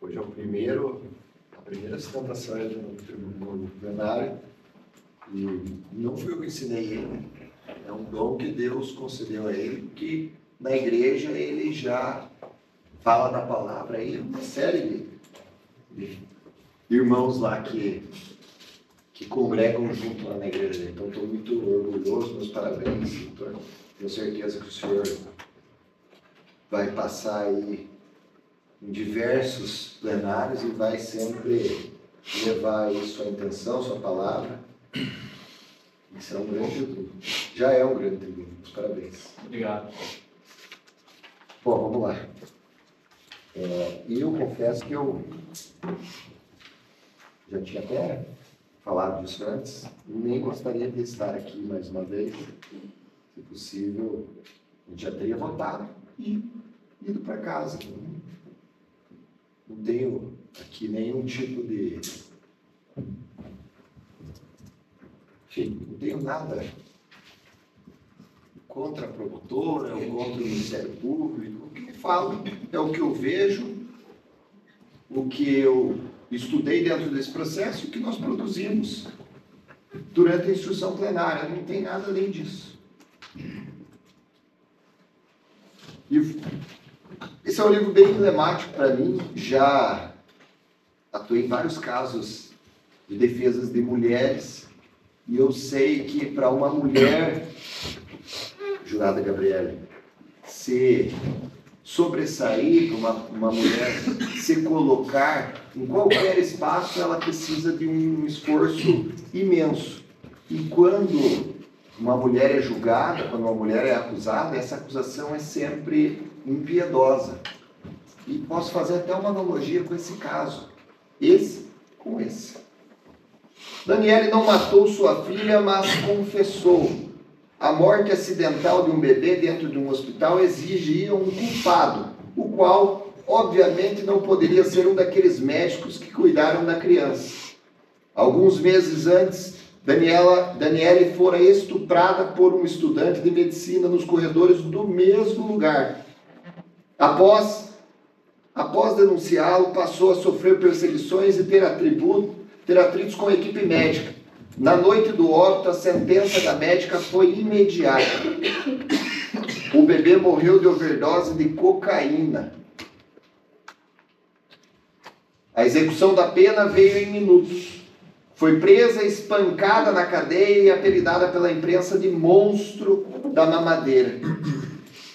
Hoje é a primeira sustentação no plenário, e não fui eu que ensinei ele, é um dom que Deus concedeu a ele, que na igreja ele já fala da palavra aí, uma série de irmãos lá que congregam junto lá na igreja. Então estou muito orgulhoso, meus parabéns, doutor. Tenho certeza que o senhor vai passar aí em diversos plenários e vai sempre levar aí sua intenção, sua palavra. Isso é um grande tributo. Já é um grande tributo. Parabéns. Obrigado. Bom, vamos lá. E eu confesso que eu já tinha até falado disso antes, nem gostaria de estar aqui mais uma vez. Se possível, a gente já teria votado e ido para casa. Não tenho aqui nenhum tipo de... Enfim, não tenho nada contra a promotora, ou contra o Ministério Público. O que eu falo é o que eu vejo, o que eu estudei dentro desse processo e o que nós produzimos durante a instrução plenária. Não tem nada além disso. Esse é um livro bem emblemático para mim. Já atuei em vários casos de defesas de mulheres e eu sei que para uma mulher, jurada Gabriele, se sobressair, para uma mulher se colocar em qualquer espaço, ela precisa de um esforço imenso. E quando uma mulher é julgada, quando uma mulher é acusada, essa acusação é sempre impiedosa. E posso fazer até uma analogia com esse caso. Esse com esse. Daniele não matou sua filha, mas confessou. A morte acidental de um bebê dentro de um hospital exigia um culpado, o qual, obviamente, não poderia ser um daqueles médicos que cuidaram da criança. Alguns meses antes, Daniele fora estuprada por um estudante de medicina nos corredores do mesmo lugar. Após denunciá-lo, passou a sofrer perseguições e ter atritos com a equipe médica. Na noite do óbito, a sentença da médica foi imediata. O bebê morreu de overdose de cocaína. A execução da pena veio em minutos. Foi presa, espancada na cadeia e apelidada pela imprensa de monstro da mamadeira.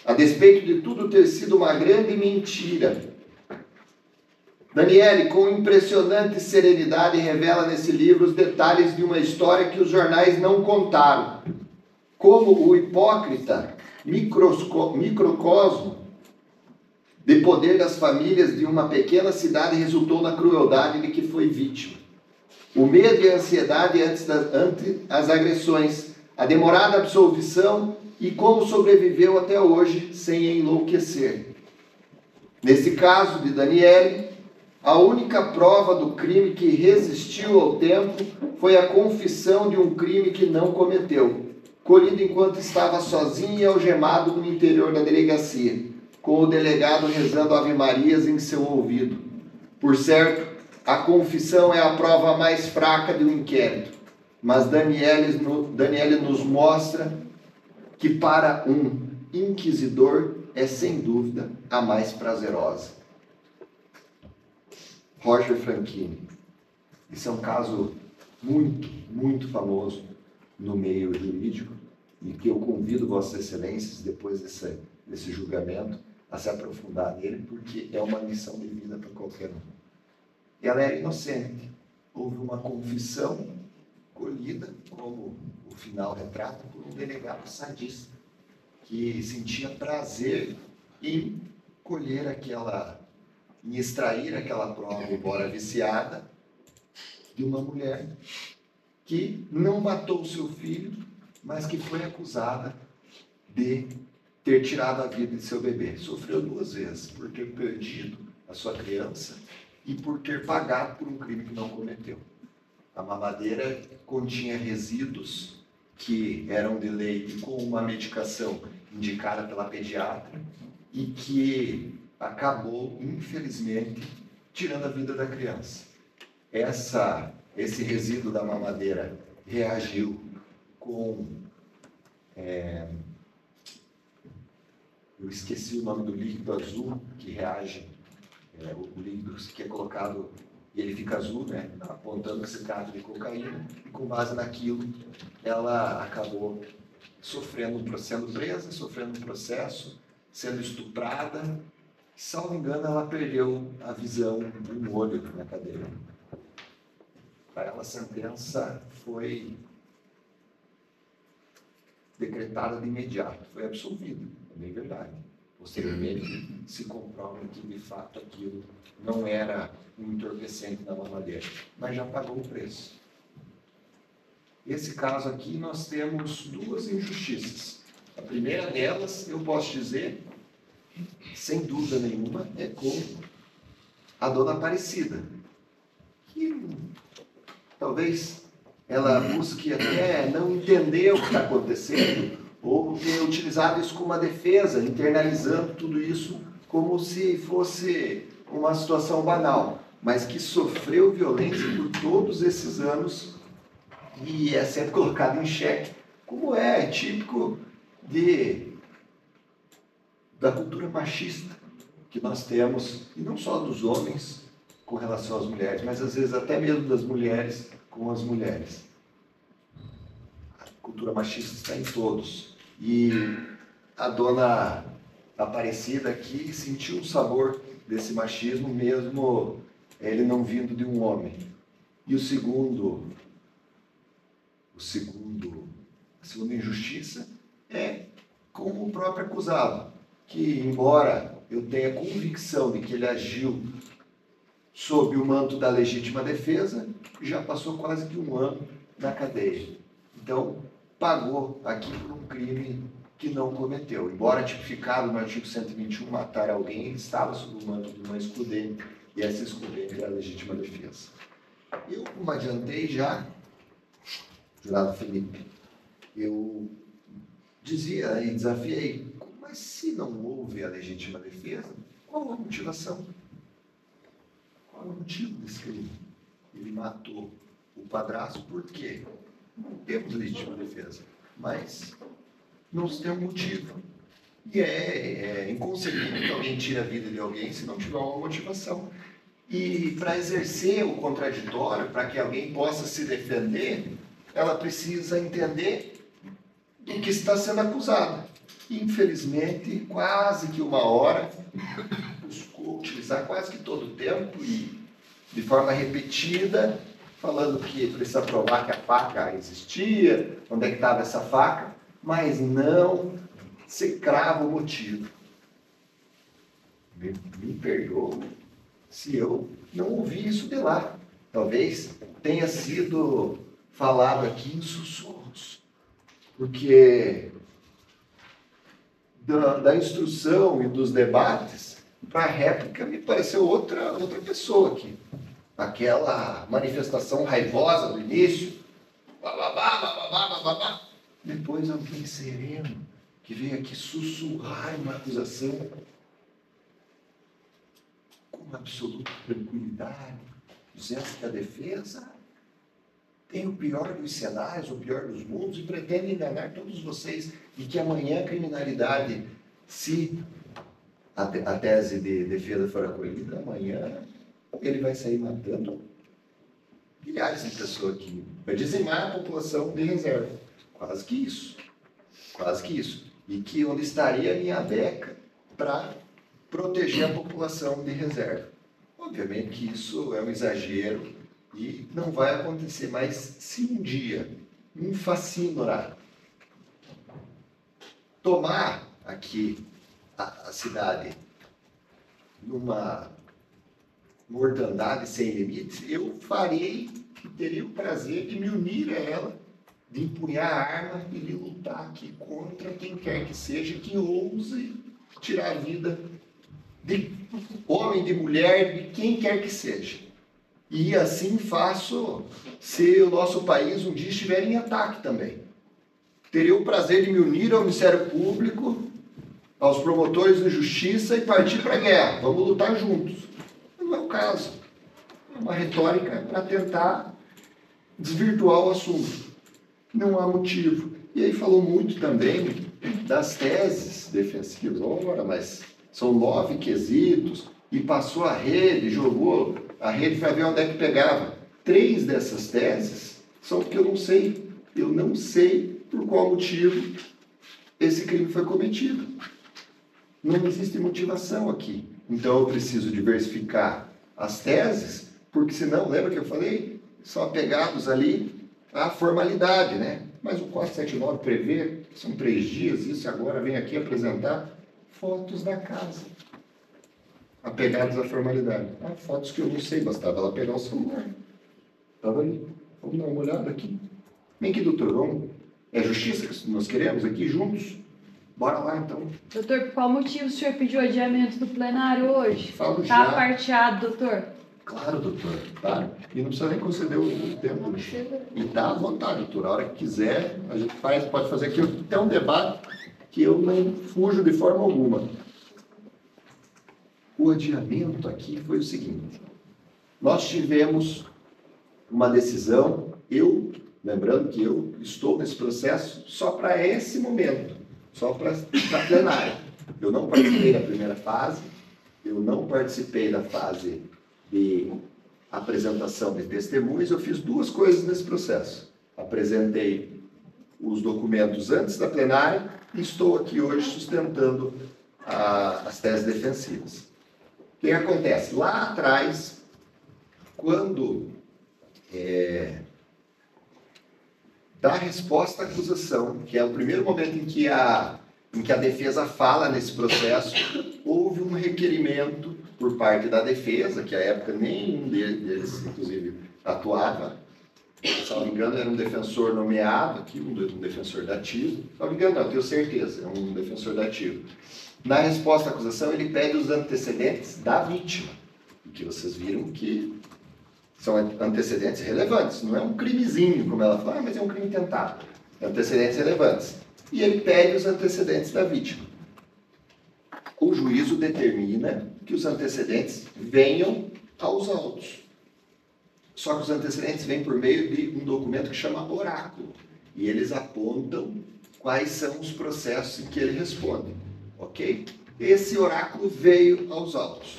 A despeito de tudo ter sido uma grande mentira, Daniele, com impressionante serenidade, revela nesse livro os detalhes de uma história que os jornais não contaram. Como o hipócrita microcosmo de poder das famílias de uma pequena cidade resultou na crueldade de que foi vítima. O medo e a ansiedade ante as agressões, a demorada absolvição e como sobreviveu até hoje sem enlouquecer. Nesse caso de Daniele, a única prova do crime que resistiu ao tempo foi a confissão de um crime que não cometeu, colhido enquanto estava sozinho e algemado no interior da delegacia, com o delegado rezando ave-marias em seu ouvido. Por certo, a confissão é a prova mais fraca de um inquérito, mas Daniele nos mostra que para um inquisidor é sem dúvida a mais prazerosa. Roger Franchini. Esse é um caso muito, muito famoso no meio jurídico e que eu convido Vossas Excelências, depois desse julgamento, a se aprofundar nele, porque é uma lição de vida para qualquer um. Ela era inocente. Houve uma confissão colhida, como o final retrata, por um delegado sadista, que sentia prazer em colher em extrair aquela prova, embora viciada, de uma mulher que não matou seu filho, mas que foi acusada de ter tirado a vida de seu bebê. Sofreu 2 vezes, por ter perdido a sua criança e por ter pagado por um crime que não cometeu. A mamadeira continha resíduos que eram de leite com uma medicação indicada pela pediatra e que acabou, infelizmente, tirando a vida da criança. Esse resíduo da mamadeira reagiu com... eu esqueci o nome do líquido azul que reage, o líquido que é colocado e ele fica azul, né, apontando citrato de cocaína, e com base naquilo ela acabou sendo presa, sofrendo um processo, sendo estuprada. Salvo engano, ela perdeu a visão de um olho na cadeia. Para ela, a sentença foi decretada de imediato, foi absolvida, é bem verdade. Posteriormente, se comprova que, de fato, aquilo não era um entorpecente da mamadeira, mas já pagou o preço. Esse caso aqui, nós temos duas injustiças. A primeira delas, eu posso dizer, sem dúvida nenhuma, é com a dona Aparecida, que talvez ela busque até não entender o que está acontecendo, ou ter utilizado isso como uma defesa, internalizando tudo isso como se fosse uma situação banal, mas que sofreu violência por todos esses anos e é sempre colocado em xeque, como é típico da cultura machista que nós temos, e não só dos homens com relação às mulheres, mas às vezes até mesmo das mulheres com as mulheres. A cultura machista está em todos. E a dona Aparecida aqui sentiu o sabor desse machismo, mesmo ele não vindo de um homem. E a segunda injustiça é com o próprio acusado, que, embora eu tenha convicção de que ele agiu sob o manto da legítima defesa, já passou quase que um ano na cadeia. Então, pagou aqui por um crime que não cometeu. Embora tipificado no artigo 121 matar alguém, ele estava sob o manto de uma excludente, e essa excludente era a legítima defesa. Eu, como adiantei já, jurado Felipe, eu dizia e desafiei, mas se não houve a legítima defesa, qual a motivação? Qual é o motivo desse crime? Ele matou o padrasto por quê? Não temos legítima defesa, mas não se tem um motivo. E é inconcebível que alguém tire a vida de alguém se não tiver uma motivação. E para exercer o contraditório, para que alguém possa se defender, ela precisa entender do que está sendo acusada. Infelizmente, quase que uma hora, buscou utilizar quase que todo o tempo e de forma repetida, falando que precisa provar que a faca existia, onde é que estava essa faca, mas não se crava o motivo. Me perdoe se eu não ouvi isso de lá. Talvez tenha sido falado aqui em sussurros, porque da instrução e dos debates, para a réplica me pareceu outra pessoa aqui. Aquela manifestação raivosa do início, bababá, bababá, bababá. Depois alguém sereno, que veio aqui sussurrar uma acusação com absoluta tranquilidade, dizendo que a defesa tem o pior dos cenários, o pior dos mundos, e pretende enganar todos vocês, e que amanhã a criminalidade, se a tese de defesa for acolhida, amanhã ele vai sair matando milhares de pessoas aqui, vai dizimar a população de reserva. Quase que isso. Quase que isso. E que onde estaria a minha beca para proteger a população de reserva. Obviamente que isso é um exagero e não vai acontecer, mas se um dia um facínora tomar aqui a cidade numa mortandade sem limites, eu farei e teria o prazer de me unir a ela, de empunhar a arma e de lutar aqui contra quem quer que seja, que ouse tirar a vida de homem, de mulher, de quem quer que seja. E assim faço se o nosso país um dia estiver em ataque também. Teria o prazer de me unir ao Ministério Público, aos promotores de justiça e partir para a guerra. Vamos lutar juntos. Não é o caso. É uma retórica para tentar desvirtuar o assunto. Não há motivo. E aí falou muito também das teses defensivas. Ora, mas são 9 quesitos, e passou a rede, jogou a rede para ver onde é que pegava. 3 dessas teses são porque eu não sei. Eu não sei por qual motivo esse crime foi cometido. Não existe motivação aqui. Então eu preciso diversificar as teses, porque senão, lembra que eu falei? São apegados ali à formalidade, né? Mas o 479 prevê, são 3 dias, isso agora vem aqui apresentar fotos da casa. Apegados à formalidade. Fotos que eu não sei, bastava ela pegar o celular. Estava ali. Vamos dar uma olhada aqui. Vem aqui, doutor, vamos. É justiça que nós queremos aqui juntos? Bora lá, então. Doutor, por qual motivo o senhor pediu adiamento do plenário hoje? Falo Tá já. aparteado, doutor? Claro, doutor. Claro. E não precisa nem conceder o tempo. E dá à vontade, doutor. A hora que quiser, a gente pode fazer aqui até um debate que eu não fujo de forma alguma. O adiamento aqui foi o seguinte. Nós tivemos uma decisão, lembrando que eu estou nesse processo só para esse momento, só para a plenária. Eu não participei da primeira fase, eu não participei da fase de apresentação de testemunhas, eu fiz 2 coisas nesse processo. Apresentei os documentos antes da plenária e estou aqui hoje sustentando as teses defensivas. O que acontece? Lá atrás, quando dá resposta à acusação, que é o primeiro momento em que a defesa fala nesse processo, houve um requerimento por parte da defesa, que à época nenhum deles, inclusive, atuava. Se não me engano, era um defensor nomeado aqui, um defensor dativo. Se não me engano, não, tenho certeza, é um defensor dativo. Na resposta à acusação, ele pede os antecedentes da vítima, que vocês viram que são antecedentes relevantes, não é um crimezinho, como ela fala, mas é um crime tentado. Antecedentes relevantes. E ele pede os antecedentes da vítima. O juízo determina que os antecedentes venham aos autos. Só que os antecedentes vêm por meio de um documento que chama oráculo. E eles apontam quais são os processos em que ele responde. Ok? Esse oráculo veio aos autos.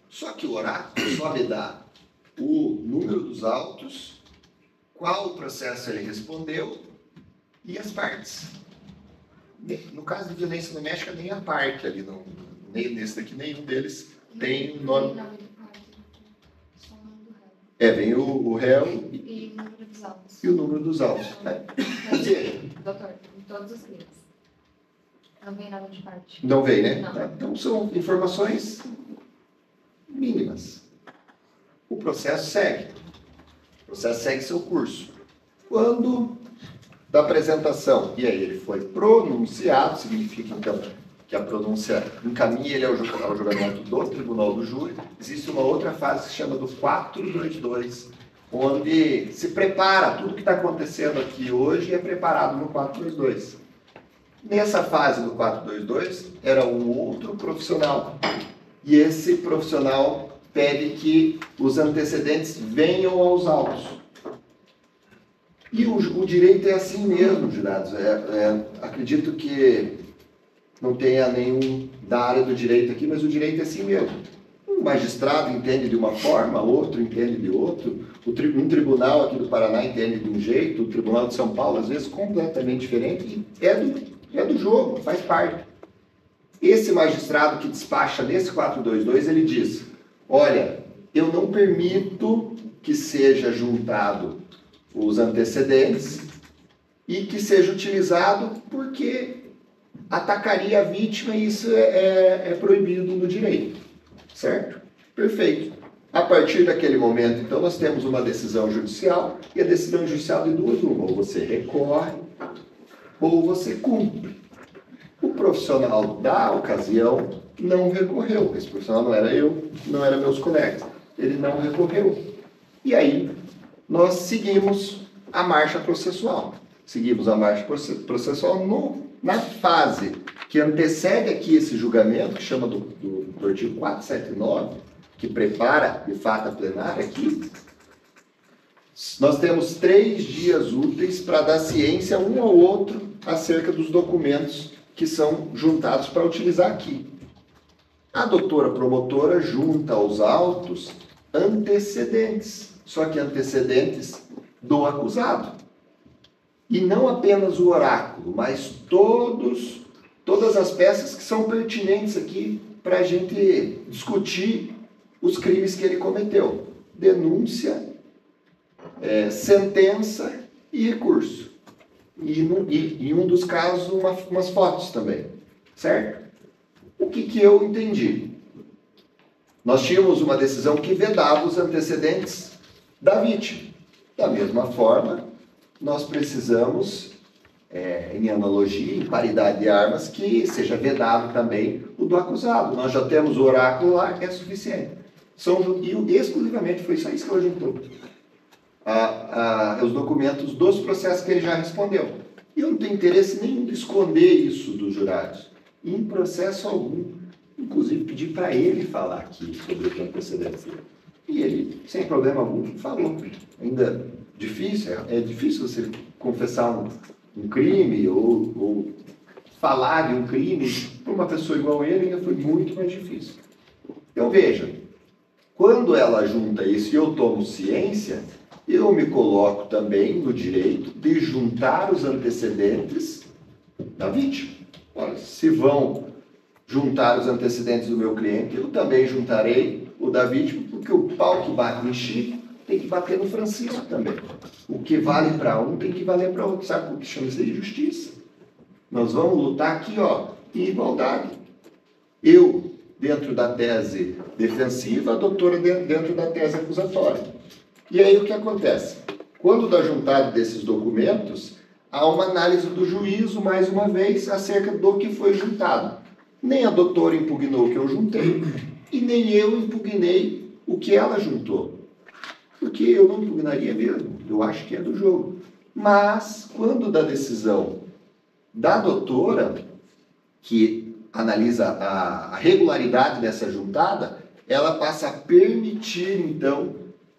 Só que o oráculo só me dá o número dos autos, qual processo ele respondeu e as partes. No caso de violência doméstica, nem a parte ali, nem nesse daqui, nenhum deles tem o nome. Vem o réu e o número dos autos. E o número dos autos. Doutor, em todos os crimes. Não vem nada de parte. Não vem, né? Não. Então são informações mínimas. O processo segue. O processo segue seu curso. Quando da apresentação, e aí ele foi pronunciado, significa então que a pronúncia encaminha ele ao julgamento do tribunal do júri, existe uma outra fase que se chama do 422, onde se prepara tudo que está acontecendo aqui hoje é preparado no 422. Nessa fase do 422, era um outro profissional. E esse profissional pede que os antecedentes venham aos autos. E o direito é assim mesmo, jurados. Acredito que não tenha nenhum da área do direito aqui, mas o direito é assim mesmo. Um magistrado entende de uma forma, outro entende de outro. Um tribunal aqui do Paraná entende de um jeito, o Tribunal de São Paulo, às vezes, completamente diferente. E é do jogo, faz parte. Esse magistrado que despacha nesse 422, ele diz: olha, eu não permito que seja juntado os antecedentes e que seja utilizado porque atacaria a vítima e isso é proibido no direito. Certo? Perfeito. A partir daquele momento, então, nós temos uma decisão judicial e a decisão judicial de duas uma. Ou você recorre ou você cumpre. O profissional da ocasião não recorreu. Esse profissional não era eu, não era meus colegas. Ele não recorreu. E aí, nós seguimos a marcha processual. Seguimos a marcha processual na fase que antecede aqui esse julgamento, que chama do artigo 479, que prepara, de fato, a plenária aqui, nós temos 3 dias úteis para dar ciência um ao outro acerca dos documentos que são juntados para utilizar aqui. A doutora promotora junta aos autos antecedentes, só que antecedentes do acusado. E não apenas o oráculo, mas todas as peças que são pertinentes aqui para a gente discutir os crimes que ele cometeu. Denúncia, sentença e recurso. E em um dos casos, umas fotos também. Certo? O que eu entendi? Nós tínhamos uma decisão que vedava os antecedentes da vítima. Da mesma forma, nós precisamos, em analogia, em paridade de armas, que seja vedado também o do acusado. Nós já temos o oráculo lá, é suficiente. E exclusivamente foi só isso que ela juntou. Os documentos dos processos que ele já respondeu. E eu não tenho interesse nenhum de esconder isso dos jurados. Em processo algum. Inclusive, pedi para ele falar aqui sobre o antecedente. E ele, sem problema algum, falou. Ainda é difícil você confessar um crime ou falar de um crime para uma pessoa igual a ele, ainda foi muito mais difícil. Então, veja, quando ela junta isso e eu tomo ciência, eu me coloco também no direito de juntar os antecedentes da vítima. Olha, se vão juntar os antecedentes do meu cliente, eu também juntarei o da vítima, porque o pau que bate em Chico tem que bater no Francisco também. O que vale para um tem que valer para outro. Sabe o que chama isso de justiça? Nós vamos lutar aqui, em igualdade. Eu, dentro da tese defensiva, a doutora dentro da tese acusatória. E aí o que acontece? Quando dá juntado desses documentos, há uma análise do juízo, mais uma vez, acerca do que foi juntado. Nem a doutora impugnou o que eu juntei, e nem eu impugnei o que ela juntou. Porque eu não impugnaria mesmo, eu acho que é do jogo. Mas, quando da decisão da doutora, que analisa a regularidade dessa juntada, ela passa a permitir, então,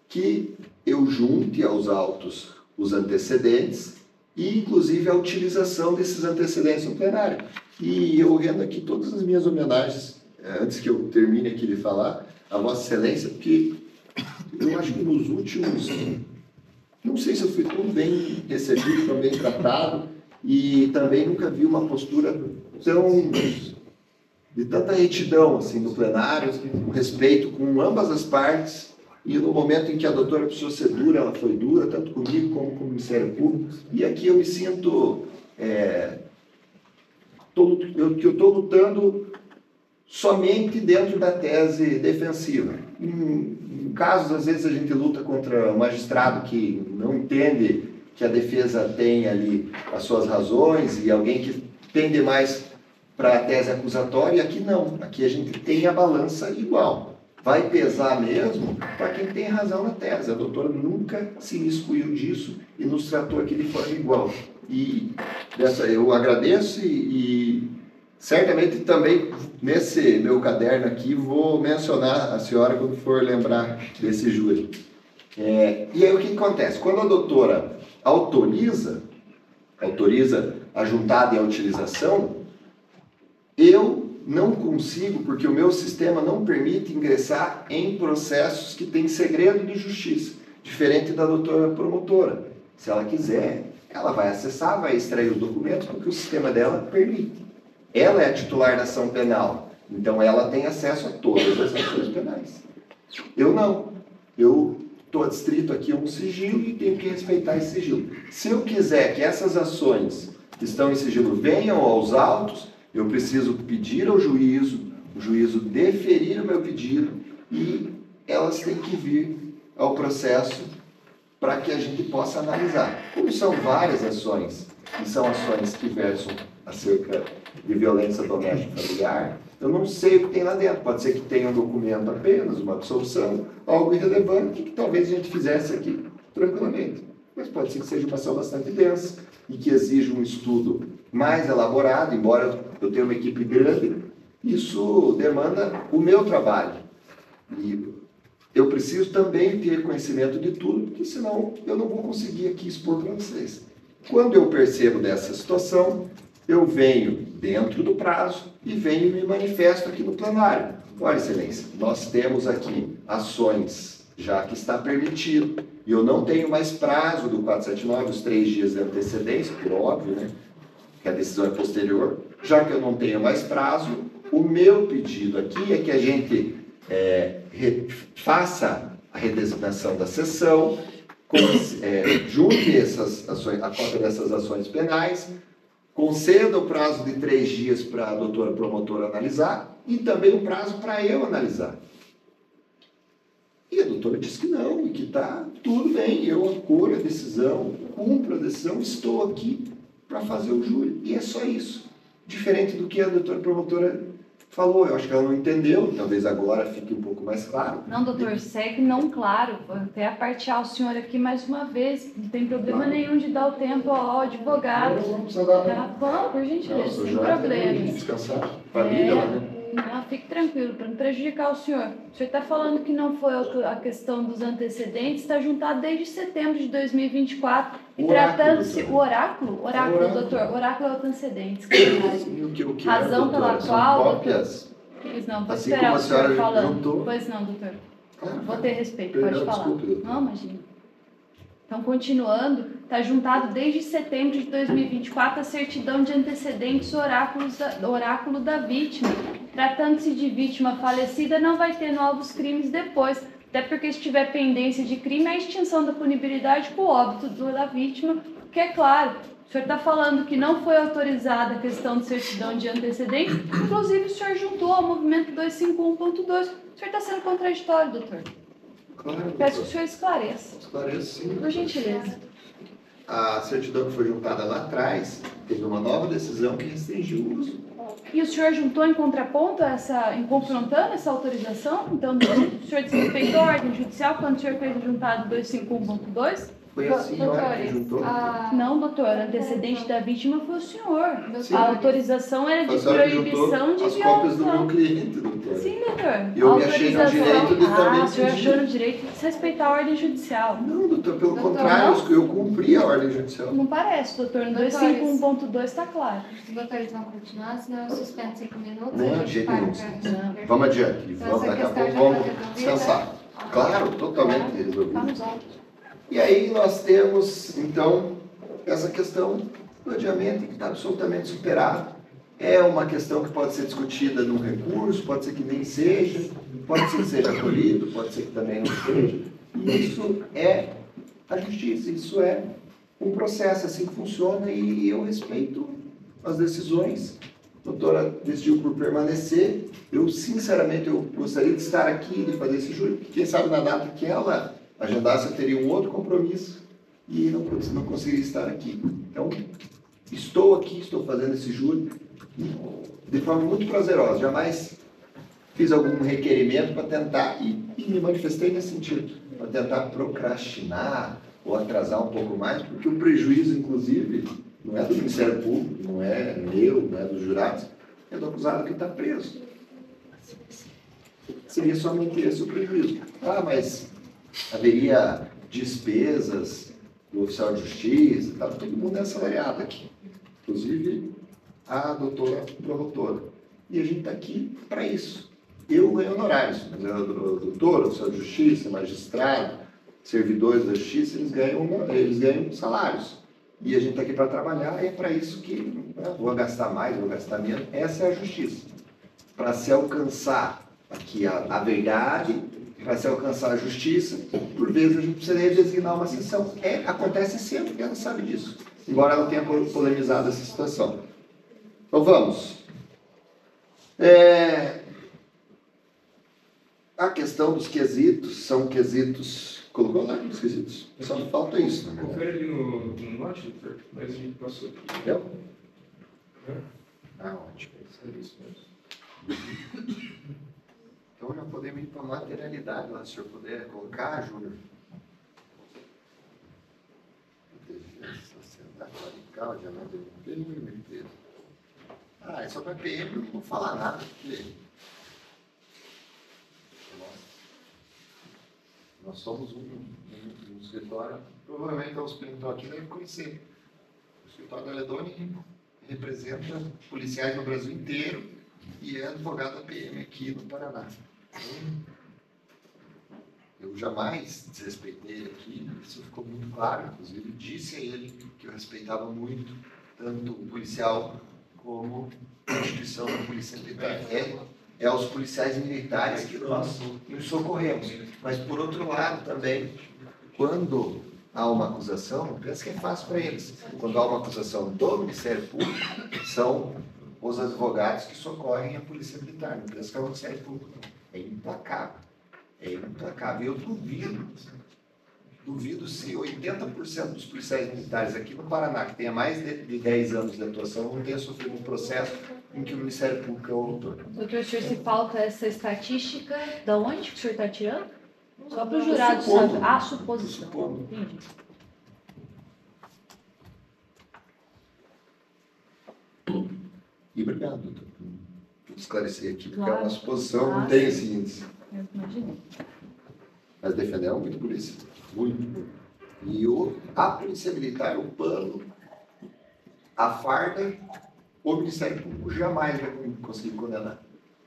que eu junte aos autos os antecedentes e, inclusive, a utilização desses antecedentes no plenário. E eu rendo aqui todas as minhas homenagens, antes que eu termine aqui de falar, a Vossa Excelência, porque eu acho que nos últimos... Não sei se eu fui tão bem recebido, tão bem tratado, e também nunca vi uma postura de tanta retidão assim, no plenário, com respeito com ambas as partes. E no momento em que a doutora precisou ser dura, ela foi dura, tanto comigo como com o Ministério Público. E aqui eu me sinto que eu estou lutando somente dentro da tese defensiva. Em casos, às vezes, a gente luta contra um magistrado que não entende que a defesa tem ali as suas razões e alguém que tende mais para a tese acusatória. Aqui não. Aqui a gente tem a balança igual. Vai pesar mesmo para quem tem razão na tese. A doutora nunca se imiscuiu disso e nos tratou aqui de forma igual. E eu agradeço e certamente também nesse meu caderno aqui vou mencionar a senhora quando for lembrar desse júri. E aí o que acontece? Quando a doutora autoriza a juntada e a utilização, eu não consigo, porque o meu sistema não permite ingressar em processos que têm segredo de justiça, diferente da doutora promotora. Se ela quiser, ela vai acessar, vai extrair os documentos, porque o sistema dela permite. Ela é a titular da ação penal, então ela tem acesso a todas as ações penais. Eu não. Eu estou adstrito aqui a um sigilo e tenho que respeitar esse sigilo. Se eu quiser que essas ações que estão em sigilo venham aos autos, eu preciso pedir ao juízo, o juízo deferir o meu pedido e elas têm que vir ao processo para que a gente possa analisar. Como são várias ações, e são ações que versam acerca de violência doméstica familiar, eu não sei o que tem lá dentro. Pode ser que tenha um documento apenas, uma absolução, algo irrelevante que talvez a gente fizesse aqui tranquilamente. Mas pode ser que seja uma ação bastante densa e que exija um estudo mais elaborado, embora eu tenha uma equipe grande, isso demanda o meu trabalho. E eu preciso também ter conhecimento de tudo, porque senão eu não vou conseguir aqui expor para vocês. Quando eu percebo dessa situação, eu venho dentro do prazo e venho e me manifesto aqui no plenário. Olha, excelência, nós temos aqui ações já que está permitido, e eu não tenho mais prazo do 479, os 3 dias de antecedência, por óbvio, né? Que a decisão é posterior. Já que eu não tenho mais prazo, o meu pedido aqui é que a gente faça a redesignação da sessão, junte a cópia dessas ações penais, conceda o prazo de 3 dias para a doutora promotora analisar e também o prazo para eu analisar. E a doutora disse que não, e que está tudo bem, eu acolho a decisão, cumpro a decisão, estou aqui para fazer o júri. E é só isso. Diferente do que a doutora promotora falou, eu acho que ela não entendeu, talvez agora fique um pouco mais claro. Não, doutor, segue não claro. Vou até apartear o senhor aqui mais uma vez. Não tem problema nenhum de dar o tempo ao advogado. Não precisa dar. Tá bom, por gentileza, sem problemas. Descansar. Família, né? Não, fique tranquilo, para não prejudicar o senhor. O senhor está falando que não foi a questão dos antecedentes, está juntado desde setembro de 2024. E tratando-se o oráculo? Oráculo, doutor. Oráculo é o antecedentes. Razão pela qual. Cópias. Não, vou Assim esperar como o a senhor senhora falando. juntou. Pois não, doutor. Claro. Vou ter respeito, pode falar. Desculpe, doutor. Não, imagina. Então, continuando, está juntado desde setembro de 2024 a certidão de antecedentes oráculo da vítima. Tratando-se de vítima falecida, não vai ter novos crimes depois, até porque se tiver pendência de crime, a extinção da punibilidade com o óbito da vítima, que é claro. O senhor está falando que não foi autorizada a questão de certidão de antecedentes, inclusive o senhor juntou ao movimento 251.2. O senhor está sendo contraditório, doutor. Claro, Peço que o senhor esclareça. Esclareço, sim. Por gentileza. A certidão que foi juntada lá atrás, teve uma nova decisão que restringiu o uso. E o senhor juntou em contraponto confrontando essa autorização? Então, o senhor desrespeitou a ordem judicial quando o senhor fez o juntado 251.2? Foi assim, olha, que juntou. Não, doutor, o antecedente da vítima foi o senhor. Sim. A autorização era de proibição de as cópias do meu violação. cliente, doutor. Sim, doutor. E eu me achei no direito de também o senhor pedir. achou no direito de desrespeitar a ordem judicial. Não, doutor, pelo contrário, eu cumpri a ordem judicial. Não parece, doutor. No 251.2 está claro. Os doutores vão continuar, senão eu suspendo 5 minutos. Não, de jeito nenhum. Vamos adiante. Vamos, daqui a pouco vamos descansar. Claro, totalmente resolvido. Tá nos autos. E aí nós temos, então, essa questão do adiamento que está absolutamente superado. É uma questão que pode ser discutida num recurso, pode ser que nem seja, pode ser que seja acolhido, pode ser que também não seja. E isso é a justiça, isso é um processo, assim que funciona, e eu respeito as decisões. A doutora decidiu por permanecer. Eu, sinceramente, eu gostaria de estar aqui, de fazer esse júri, porque quem sabe na data que ela agendasse eu teria um outro compromisso e não conseguiria estar aqui. Então, estou aqui, estou fazendo esse júri de forma muito prazerosa. Jamais fiz algum requerimento para tentar, e me manifestei nesse sentido, para tentar procrastinar ou atrasar um pouco mais, porque o prejuízo, inclusive, não é do Ministério Público, não é meu, não é dos jurados, é do acusado que está preso. Seria somente esse o prejuízo. Ah, mas haveria despesas do oficial de justiça, tá? Todo mundo é assalariado aqui, inclusive a doutora promotora. E a gente está aqui para isso. Eu ganho honorários, mas a doutora, o oficial de justiça, magistrado, servidores da justiça, eles ganham salários. E a gente está aqui para trabalhar, e é para isso que vou gastar mais, vou gastar menos. Essa é a justiça. Para se alcançar aqui a verdade, para se alcançar a justiça, por vezes a gente precisa designar uma sessão. Acontece sempre, ela sabe disso, embora ela tenha polemizado essa situação. Então vamos. A questão dos quesitos, são quesitos... Colocou lá os quesitos, só falta isso. Né? Confere ali no note, doutor, mas a gente passou aqui. Entendeu? Ótimo, é isso mesmo. Então já podemos ir para a materialidade lá, se o senhor puder colocar, Júnior. Sociedade Radical, Diamante PM. É só para PM, não vou falar nada. Nossa. Nós somos um escritório, provavelmente os que estão aqui devem conhecer. O escritório da Ledoni representa policiais no Brasil inteiro e é advogado da PM aqui no Paraná. Então, eu jamais desrespeitei ele aqui, isso ficou muito claro. Inclusive, disse a ele que eu respeitava muito tanto o policial como a instituição da Polícia Militar. É aos policiais militares que nós nos socorremos. Mas, por outro lado, também, quando há uma acusação, penso que é fácil para eles. Quando há uma acusação do Ministério Público, são os advogados que socorrem a Polícia Militar. Não penso que é o Ministério Público, não. É implacável. É implacável. Eu duvido se 80% dos policiais militares aqui no Paraná, que tenha mais de 10 anos de atuação, não tenha sofrido um processo em que o Ministério Público é o autor. Doutor, o senhor se falta essa estatística, da onde que o senhor está tirando? Só para o jurado saber. Ah, suposição. Entendi. E obrigado, doutor, por esclarecer aqui, porque é Claro. uma suposição, não Claro. tem esse índice. Eu imaginei. Mas defenderam muito polícia, muito. E a Polícia Militar, o pano, a farda, o Ministério Público jamais vai conseguir condenar.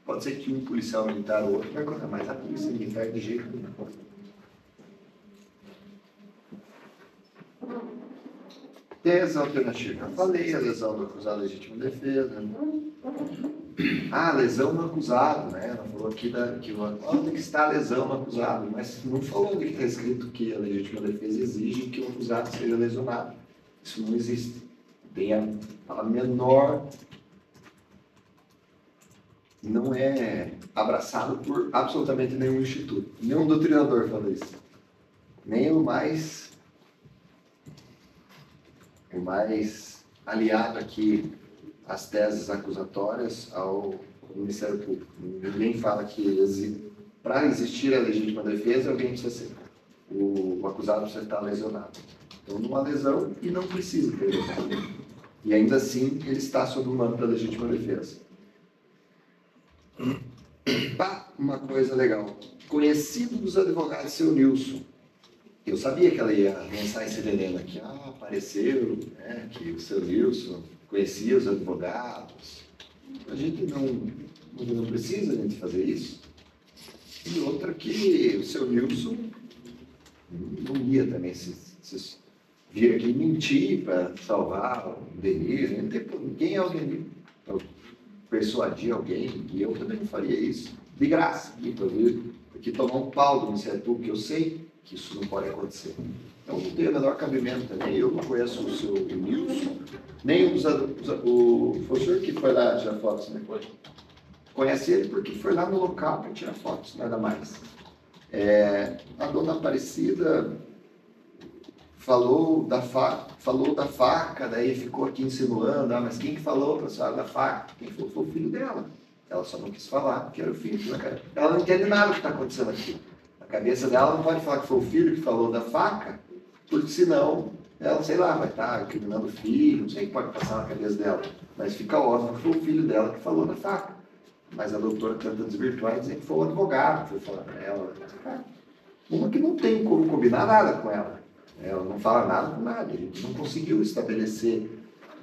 Pode ser que um policial militar ou outro vai condenar, mas a Polícia Militar de jeito nenhum. Tem as alternativas. Eu falei a lesão do acusado legítima defesa. Ah, lesão no acusado, né? Ela falou aqui onde que está a lesão no acusado, mas não falou onde que está escrito que a legítima defesa exige que o acusado seja lesionado. Isso não existe. Tem a menor... Não é abraçado por absolutamente nenhum instituto. Nenhum doutrinador fala isso. Nem o mais aliado aqui às teses acusatórias ao Ministério Público. Ninguém fala que para existir a legítima defesa, alguém precisa ser. O acusado precisa estar lesionado. Então, numa lesão, e não precisa ter lesão. E ainda assim, ele está sob o manto da legítima defesa. Uma coisa legal. Conhecido dos advogados, seu Nilson. Eu sabia que ela ia lançar esse veneno aqui. Apareceu, né, que o seu Nilson conhecia os advogados. A gente não precisa de fazer isso. E outra que o seu Nilson não ia também se vir aqui mentir para salvar o Denir. Quem é o Denir? Persuadir alguém, e eu também não faria isso. De graça, para vir aqui tomar um pau do Ministério Público, que eu sei que isso não pode acontecer. Então, não tem o menor cabimento também. Eu não conheço o seu Nilson, nem o senhor que foi lá tirar fotos, né? Conhece ele porque foi lá no local para tirar fotos, nada mais. A dona Aparecida falou da faca, daí ficou aqui insinuando, mas quem que falou para a senhora da faca? Quem falou foi o filho dela. Ela só não quis falar, que era o filho. Ela não entende nada do que está acontecendo aqui. A cabeça dela não pode falar que foi o filho que falou da faca, porque senão ela, sei lá, vai estar incriminando o filho, não sei o que pode passar na cabeça dela. Mas fica óbvio que foi o filho dela que falou da faca. Mas a doutora tenta desvirtuar e dizer que foi o advogado que foi falar para ela. Uma que não tem como combinar nada com ela. Ela não fala nada com nada. A gente não conseguiu estabelecer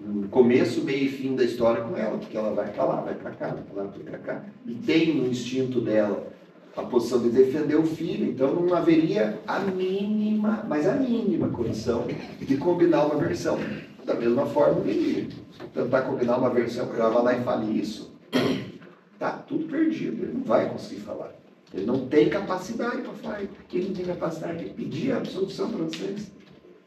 um começo, meio e fim da história com ela, porque ela vai para lá, vai para cá, vai para lá, vai para cá. E tem no instinto dela a posição de defender o filho, então não haveria a mínima condição de combinar uma versão. Da mesma forma, ele tentar combinar uma versão que ela vai lá e fale isso, está tudo perdido, ele não vai conseguir falar. Ele não tem capacidade para falar. Porque ele não tem capacidade de pedir a absolução para vocês.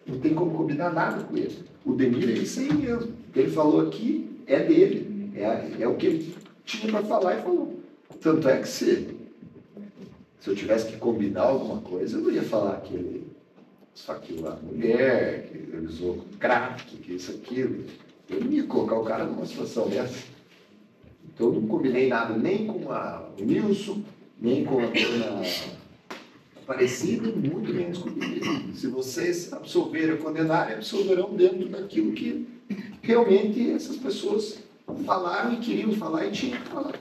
Não tem como combinar nada com ele. O Denir é isso aí mesmo. O que ele falou aqui é dele. É o que ele tinha para falar e falou. Tanto é que se eu tivesse que combinar alguma coisa, eu não ia falar que ele esfaqueou a mulher, que ele usou crack, que isso, aquilo. Eu não ia colocar o cara numa situação dessa. Então eu não combinei nada nem com o Nilson, nem com a dona Aparecida, muito menos comigo. Se vocês absolverem ou condenarem, absolverão dentro daquilo que realmente essas pessoas falaram e queriam falar e tinham que falar.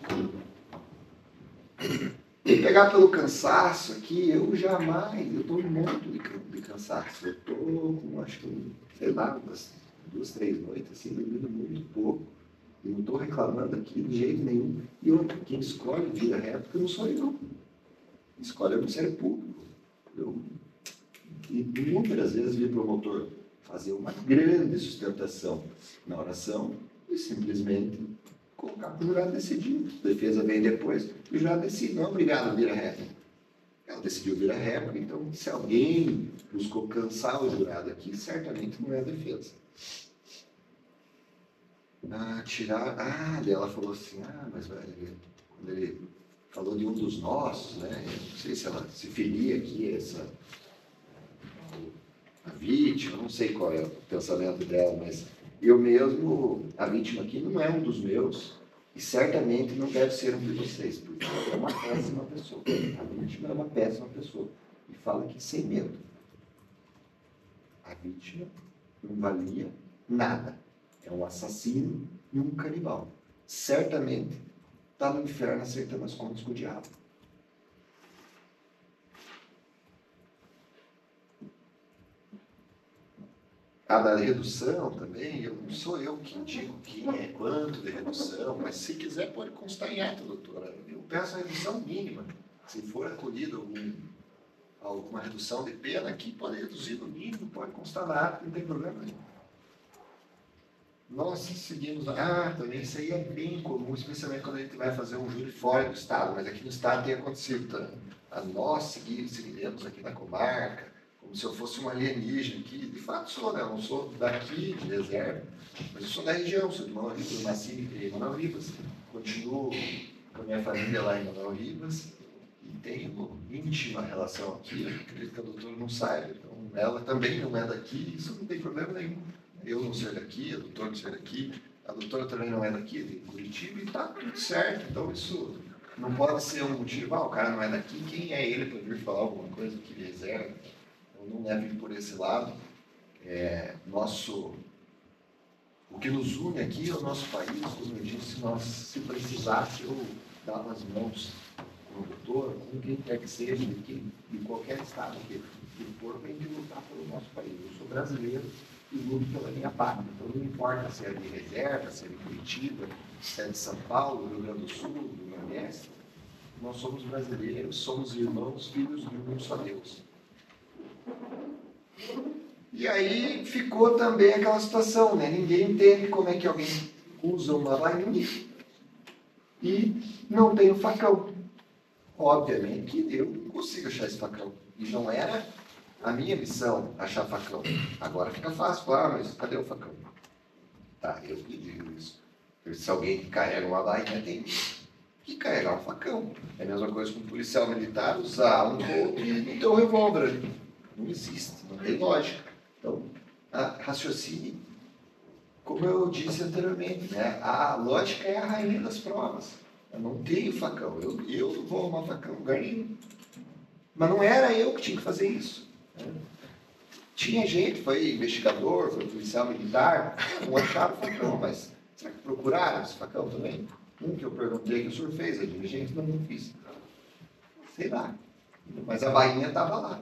E pegar pelo cansaço aqui, eu estou morto de cansaço. Eu estou com, acho que, sei lá, umas 2, 3 noites, assim, dormindo muito pouco. E não estou reclamando aqui de jeito nenhum. E outra, quem escolhe vira réplica não sou eu. Quem escolhe é o Ministério Público. E muitas vezes vi o promotor fazer uma grande sustentação na oração e simplesmente colocar para o jurado decidir. A defesa vem depois e o jurado decide. Não, obrigado, vira réplica. Ela decidiu virar réplica, então se alguém buscou cansar o jurado aqui, certamente não é a defesa. Ela falou assim, mas quando ele falou de um dos nossos, né? Eu não sei se ela se feria aqui, a vítima, não sei qual é o pensamento dela, mas eu mesmo, a vítima aqui não é um dos meus, e certamente não deve ser um de vocês, porque ela é uma péssima pessoa. A vítima é uma péssima pessoa. E fala aqui sem medo. A vítima não valia nada. É um assassino e um canibal. Certamente está no inferno acertando as contas com o diabo. A da redução também, não sou eu que digo quem é quanto de redução, mas se quiser pode constar em ato, doutora. Eu peço a redução mínima. Se for acolhido alguma redução de pena aqui, pode reduzir no mínimo, pode constar na ata, não tem problema nenhum. Nós seguimos... também isso aí é bem comum, especialmente quando a gente vai fazer um júri fora do Estado, mas aqui no Estado tem acontecido também. Nós seguiremos aqui na comarca, como se eu fosse um alienígena aqui. De fato sou, né? Eu não sou daqui, de reserva, mas eu sou da região, sou de Manoel Ribas, eu nasci em Manoel Ribas. Continuo com a minha família lá em Manoel Ribas e tenho íntima relação aqui. Eu acredito que a doutora não saiba, então ela também não é daqui, isso não tem problema nenhum. Eu não ser daqui, a doutora não ser daqui, a doutora também não é daqui, de Curitiba, e está tudo certo. Então isso não pode ser um motivo, o cara não é daqui, quem é ele para vir falar alguma coisa que ele reserva? Não leve por esse lado. O que nos une aqui é o nosso país, como eu disse, se precisasse, eu dava as mãos com o doutor, com quem quer que seja, de qualquer estado que for, vem de lutar pelo nosso país. Eu sou brasileiro e luto pela minha pátria. Então não importa se é de reserva, se é de Curitiba, se é de São Paulo, do Rio Grande do Sul, do Nordeste, nós somos brasileiros, somos irmãos, filhos de um só Deus. E aí ficou também aquela situação, né? Ninguém entende como é que alguém usa uma bainha e não tem o facão. Obviamente que eu não consigo achar esse facão. E não era a minha missão achar facão. Agora fica fácil falar, mas cadê o facão? Tá, eu que digo isso. Se alguém que carrega uma bainha tem que carregar um facão. É a mesma coisa com um policial militar usar um coldre e não ter um revólver ali. Não existe, não tem lógica. Então, raciocine, como eu disse anteriormente, né? A lógica é a rainha das provas. Eu não tenho facão, eu não vou arrumar facão em lugar nenhum. Mas não era eu que tinha que fazer isso. Né? Tinha gente, foi investigador, foi policial militar, não acharam facão, mas será que procuraram esse facão também? Um que eu perguntei que o senhor fez, a diligência não fiz. Sei lá. Mas a bainha estava lá.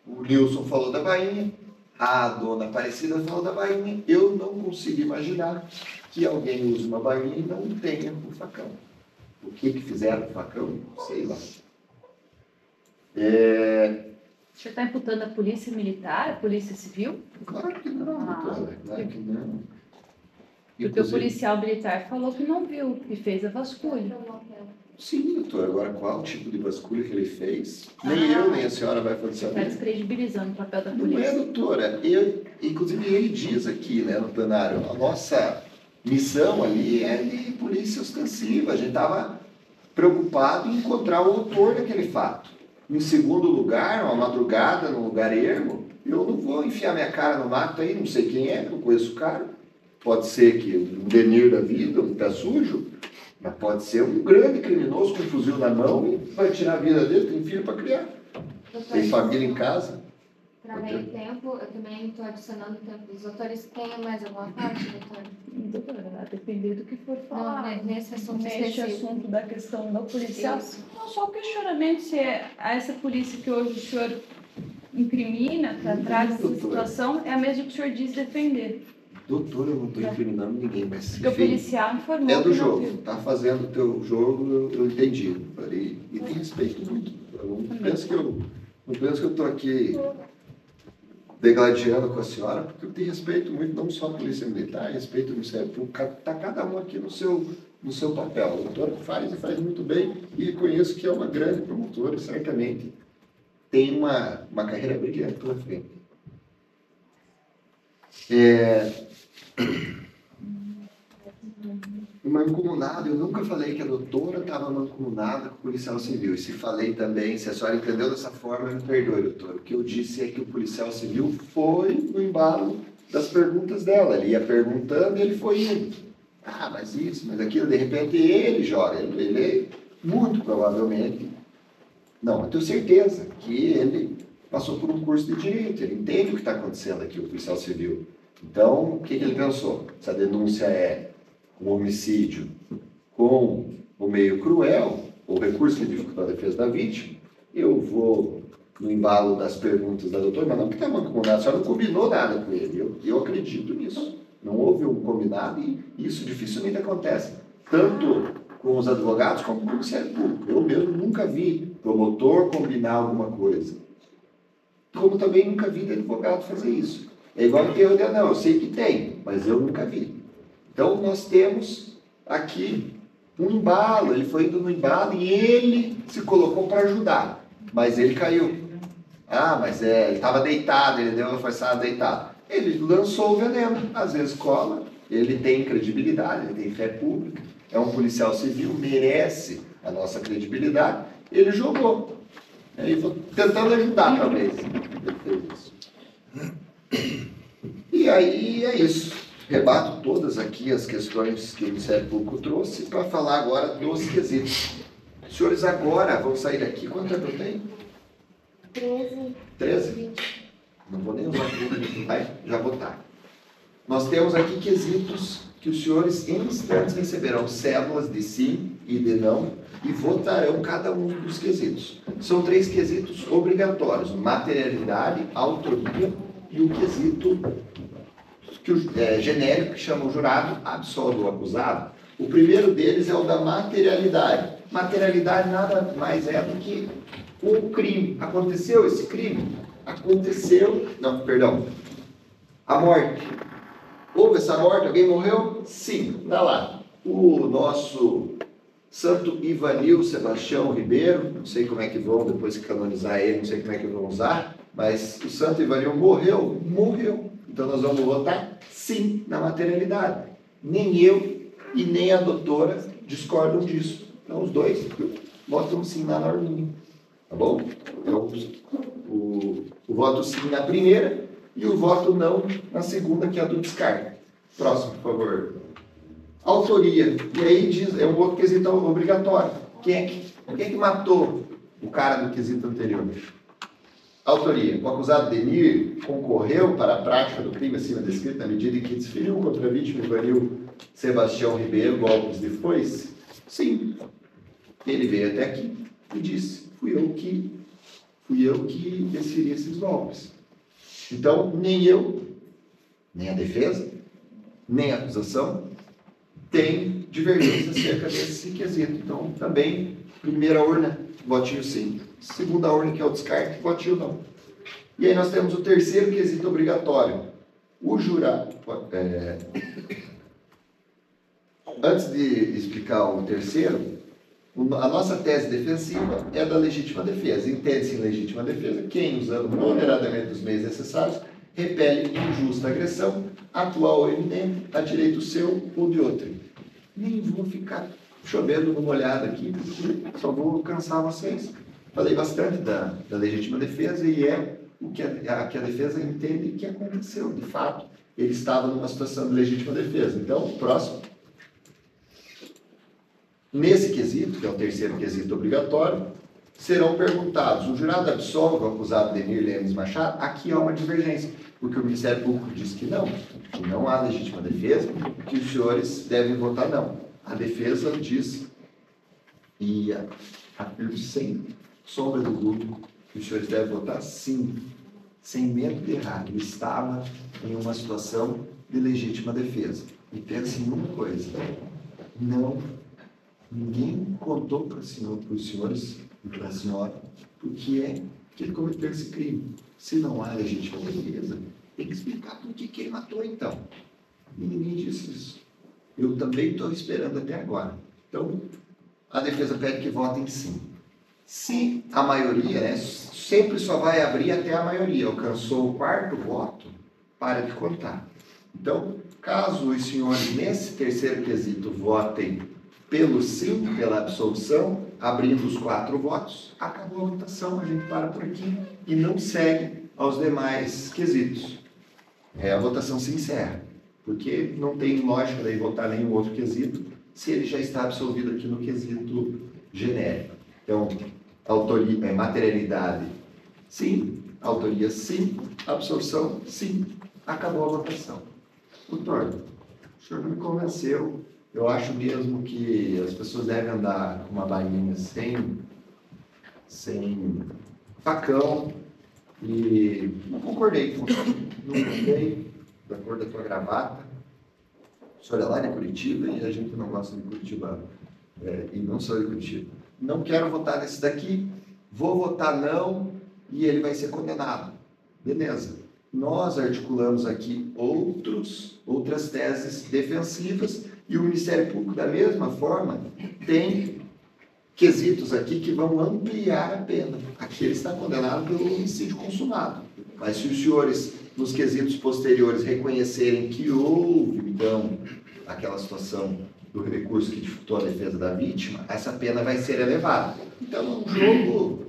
O Nilson falou da bainha, a dona Aparecida falou da bainha. Eu não consigo imaginar que alguém use uma bainha e não tenha o facão. O que fizeram com o facão? Sei lá. O senhor está imputando a polícia militar, a polícia civil? Claro que não, doutora. Claro que não. Porque o policial militar falou que não viu, que fez a vasculha. Sim, doutor. Agora, qual tipo de vasculha que ele fez? Nem eu, nem a senhora vai fazer saber. Está descredibilizando o papel da Não polícia. é, doutora. Inclusive, ele diz aqui, né, no plenário, a nossa missão ali é de polícia ostensiva. A gente estava preocupado em encontrar o autor daquele fato. Em segundo lugar, uma madrugada, num lugar ermo, eu não vou enfiar minha cara no mato aí, não sei quem é, não conheço o cara. Pode ser que um denir da vida, um pé sujo, mas pode ser um grande criminoso com um fuzil na mão e vai tirar a vida dele, tem filho para criar. Tem família em casa. Para meio tempo, eu também estou adicionando o tempo dos doutores. Tem mais alguma parte, doutor? Doutora, vai depender do que for Não, falar. nesse assunto Neste específico. assunto da questão da policial. Isso. Não, só o questionamento se é essa polícia que hoje o senhor incrimina, para trás dessa Doutora. situação, é a mesma que o senhor diz defender. Doutor, eu não estou incriminando ninguém, mas Porque o enfim, policial informou é do que não jogo. viu. Tá fazendo o teu jogo, eu entendi. E tem respeito muito. Eu não penso que eu estou aqui degladiando com a senhora, porque eu tenho respeito muito, não só à Polícia Militar, respeito ao Ministério Público, está cada um aqui no seu papel. A doutora faz e faz muito bem, e reconheço que é uma grande promotora, e certamente tem uma carreira brilhante pela frente. Mancomunado, eu nunca falei que a doutora estava mancomunada com o policial civil. E se falei também, se a senhora entendeu dessa forma, me perdoe, doutor. O que eu disse é que o policial civil foi no embalo das perguntas dela. Ele ia perguntando e ele foi indo. Ah, mas isso, mas aquilo, de repente ele joga. Ele muito provavelmente, não, eu tenho certeza que ele passou por um curso de direito. Ele entende o que está acontecendo aqui, o policial civil. Então, o que ele pensou? Se a denúncia é um homicídio com o meio cruel, ou recurso que dificulta a defesa da vítima, eu vou no embalo das perguntas da doutora, mas não que está mancomunado, a senhora não combinou nada com ele, eu acredito nisso. Não houve um combinado e isso dificilmente acontece, tanto com os advogados como com o Ministério Público. Eu mesmo nunca vi promotor combinar alguma coisa, como também nunca vi de advogado fazer isso. É igual que eu não, eu sei que tem, mas eu nunca vi. Então, nós temos aqui um embalo, ele foi indo no embalo e ele se colocou para ajudar, mas ele caiu. Ah, mas ele estava deitado, ele deu uma forçada deitado. Ele lançou o veneno, às vezes cola, ele tem credibilidade, ele tem fé pública, é um policial civil, merece a nossa credibilidade, ele jogou. Ele foi tentando ajudar, talvez. Ele fez isso. E aí é isso. Rebato todas aqui as questões que o Ministério Público trouxe para falar agora dos quesitos. Senhores, agora vão sair daqui. Quanto tempo eu tenho? 13. 13? Não vou nem usar tudo, vai? Já vou estar. Nós temos aqui quesitos que os senhores em instantes receberão cédulas de sim e de não e votarão cada um dos quesitos. São 3 quesitos obrigatórios: materialidade, autoria e o quesito genérico que chama o jurado absolve o acusado. O primeiro deles é o da materialidade. Materialidade nada mais é do que o crime. Aconteceu esse crime? Aconteceu... Não, perdão. A morte. Houve essa morte? Alguém morreu? Sim, está lá. O nosso Santo Ivanil Sebastião Ribeiro, não sei como é que vão, depois que canonizar ele, não sei como é que vão usar, mas o Santo Ivanil morreu? Morreu. Então nós vamos votar sim na materialidade. Nem eu e nem a doutora discordam disso. Então os dois votam sim na norminha. Tá bom? Então o voto sim na primeira e o voto não na segunda, que é a do descarte. Próximo, por favor. Autoria. E aí diz, é um outro quesito obrigatório. Quem é que matou o cara do quesito anterior? Autoria. O acusado Denir concorreu para a prática do crime acima descrito na medida em que desferiu contra a vítima Ivanil Sebastião Ribeiro golpes de foice? Sim. Ele veio até aqui e disse: fui eu que desferi esses golpes. Então, nem eu, nem a defesa, nem a acusação tem divergência acerca desse quesito. Então, também, primeira urna, votinho sim. Segunda urna, que é o descarte, votinho não. E aí nós temos o terceiro quesito obrigatório. O jurado... Antes de explicar o terceiro, a nossa tese defensiva é da legítima defesa. Entende-se em legítima defesa quem, usando moderadamente os meios necessários, repele injusta agressão, atual ou eminente, a direito seu ou de outro. Nem vou ficar chovendo numa olhada aqui, porque só vou cansar vocês. Falei bastante da legítima defesa e é o que a defesa entende que aconteceu. De fato, ele estava numa situação de legítima defesa. Então, próximo. Nesse quesito, que é o terceiro quesito obrigatório, serão perguntados. O jurado absolve o acusado Denir Lemes Machado? Aqui há uma divergência, porque o Ministério Público diz que não há legítima defesa, que os senhores devem votar não. A defesa diz, e afirmo sem sombra de dúvida, que os senhores devem votar sim, sem medo de errar. Ele estava em uma situação de legítima defesa. E pense em uma coisa, ninguém contou para os senhores e para a senhora por que é que ele cometeu esse crime. Se não há legítima defesa, tem que explicar por que ele matou então. E ninguém disse isso. Eu também estou esperando até agora. Então, a defesa pede que votem sim. Se a maioria, né, sempre só vai abrir até a maioria, alcançou o 4º voto, para de contar. Então, caso os senhores, nesse terceiro quesito, votem pelo sim, pela absolução, abrindo os 4 votos, acabou a votação, a gente para por aqui e não segue aos demais quesitos. A votação se encerra, porque não tem lógica daí votar nenhum outro quesito, se ele já está absolvido aqui no quesito genérico. Então, autoria, materialidade, sim. Autoria, sim. Absolução, sim. Acabou a votação. Doutor, o senhor não me convenceu. Eu acho mesmo que as pessoas devem andar com uma bainha sem facão. E não concordei com você. Não gostei da cor da tua gravata. O senhor é lá de Curitiba e a gente não gosta de Curitiba. E não sou de Curitiba. Não quero votar nesse daqui. Vou votar não e ele vai ser condenado. Beleza. Nós articulamos aqui outras teses defensivas e o Ministério Público, da mesma forma, tem quesitos aqui que vão ampliar a pena. Aqui ele está condenado pelo homicídio consumado. Mas se os senhores, nos quesitos posteriores, reconhecerem que houve, então, aquela situação do recurso que dificultou a defesa da vítima, essa pena vai ser elevada. Então, é um jogo,